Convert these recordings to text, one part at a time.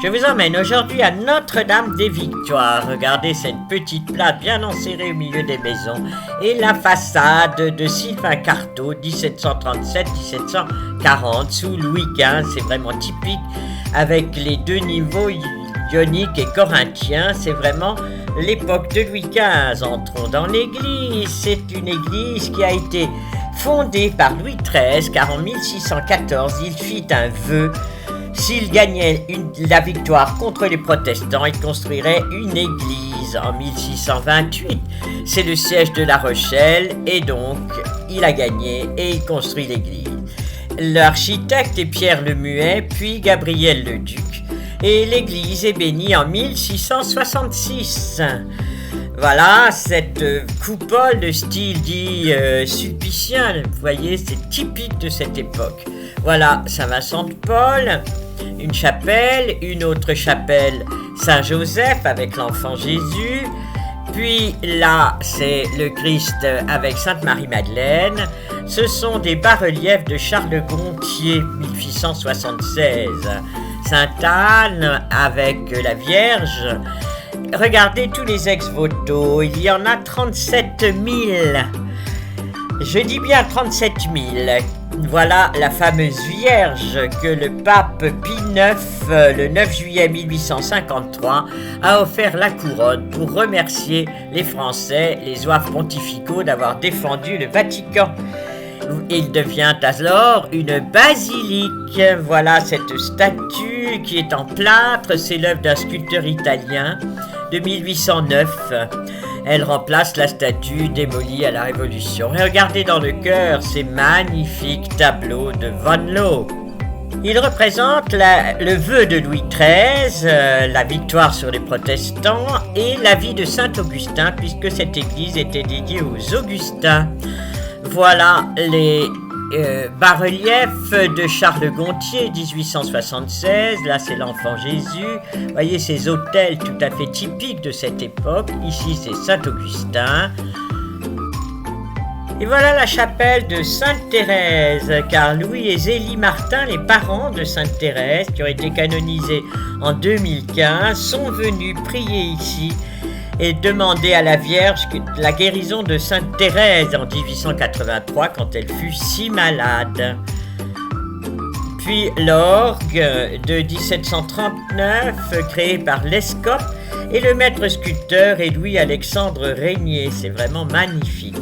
Je vous emmène aujourd'hui à Notre-Dame-des-Victoires. Regardez cette petite place bien enserrée au milieu des maisons et la façade de Sylvain Carteau, 1737-1740, sous Louis XV. C'est vraiment typique avec les deux niveaux ionique et corinthien. C'est vraiment l'époque de Louis XV. Entrons dans l'église. C'est une église qui a été fondée par Louis XIII, car en 1614, il fit un vœu. S'il gagnait la victoire contre les protestants, il construirait une église. En 1628, c'est le siège de La Rochelle, et donc il a gagné et il construit l'église. L'architecte est Pierre le Muet, puis Gabriel le Duc, et l'église est bénie en 1666. Voilà, cette coupole de style dit sulpicien, vous voyez, c'est typique de cette époque. Voilà, Saint-Vincent-de-Paul, une chapelle, une autre chapelle Saint-Joseph avec l'enfant Jésus, puis là, c'est le Christ avec Sainte-Marie-Madeleine. Ce sont des bas-reliefs de Charles Gontier, 1876. Sainte-Anne avec la Vierge. Regardez tous les ex-voto, il y en a 37 000. Je dis bien 37 000. Voilà la fameuse Vierge que le pape Pie IX, le 9 juillet 1853, a offert la couronne pour remercier les Français, les ouaves pontificaux, d'avoir défendu le Vatican. Il devient alors une basilique. Voilà cette statue qui est en plâtre, c'est l'œuvre d'un sculpteur italien de 1809. Elle remplace la statue démolie à la Révolution. Et regardez dans le chœur ces magnifiques tableaux de Van Loo. Il représente le vœu de Louis XIII, la victoire sur les protestants et la vie de Saint-Augustin, puisque cette église était dédiée aux Augustins. Voilà les bas-reliefs de Charles Gontier, 1876. Là, c'est l'enfant Jésus. Vous voyez ces autels tout à fait typiques de cette époque. Ici, c'est Saint-Augustin. Et voilà la chapelle de Sainte-Thérèse, car Louis et Zélie Martin, les parents de Sainte-Thérèse, qui ont été canonisés en 2015, sont venus prier ici et demander à la Vierge la guérison de Sainte-Thérèse en 1883 quand elle fut si malade. Puis l'orgue de 1739 créé par Lescope et le maître sculpteur est Louis-Alexandre Régnier. C'est vraiment magnifique.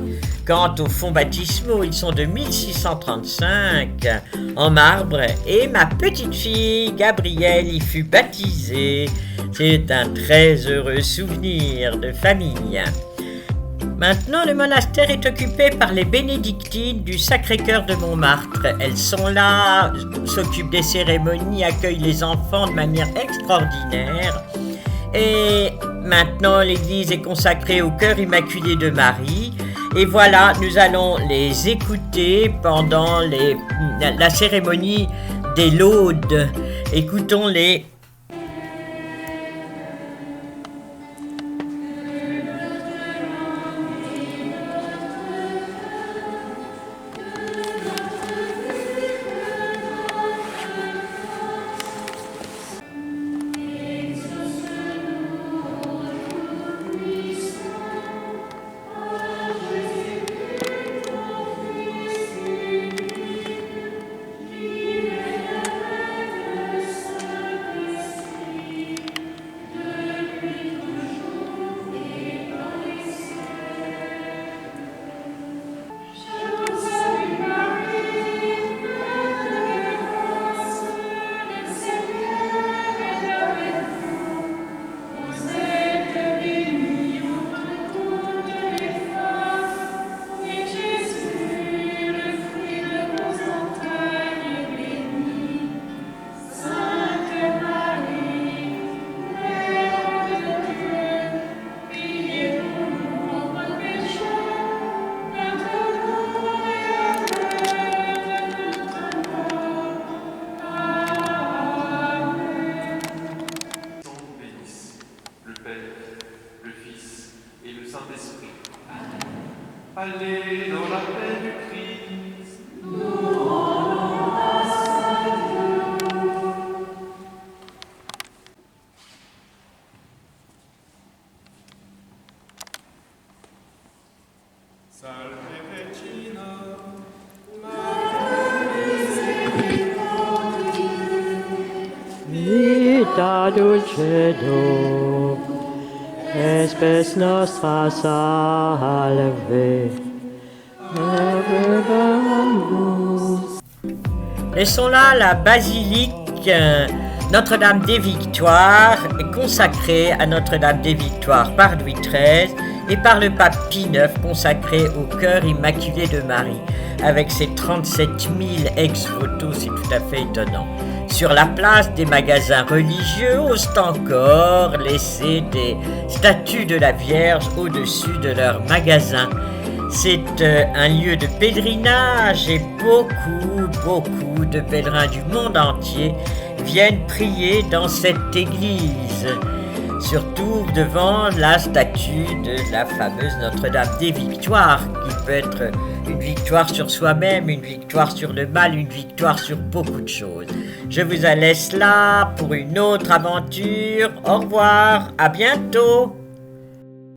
Quant aux fonds baptismaux, ils sont de 1635 en marbre et ma petite fille Gabrielle y fut baptisée. C'est un très heureux souvenir de famille. Maintenant, le monastère est occupé par les bénédictines du Sacré-Cœur de Montmartre. Elles sont là, s'occupent des cérémonies, accueillent les enfants de manière extraordinaire. Et maintenant, l'église est consacrée au Cœur Immaculé de Marie. Et voilà, nous allons les écouter pendant la cérémonie des laudes. Écoutons-les. Allez dans la paix du Christ. Vita dulcedo, espes nostra salve. Laissons là la basilique Notre-Dame des Victoires, consacrée à Notre-Dame des Victoires par Louis XIII et par le pape Pie IX, consacrée au cœur immaculé de Marie. Avec ses 37 000 ex-voto, c'est tout à fait étonnant. Sur la place, des magasins religieux osent encore laisser des statues de la Vierge au-dessus de leurs magasins. C'est un lieu de pèlerinage et beaucoup de pèlerins du monde entier viennent prier dans cette église, surtout devant la statue de la fameuse Notre-Dame des Victoires, qui peut être une victoire sur soi-même, une victoire sur le mal, une victoire sur beaucoup de choses. Je vous laisse là pour une autre aventure. Au revoir, à bientôt.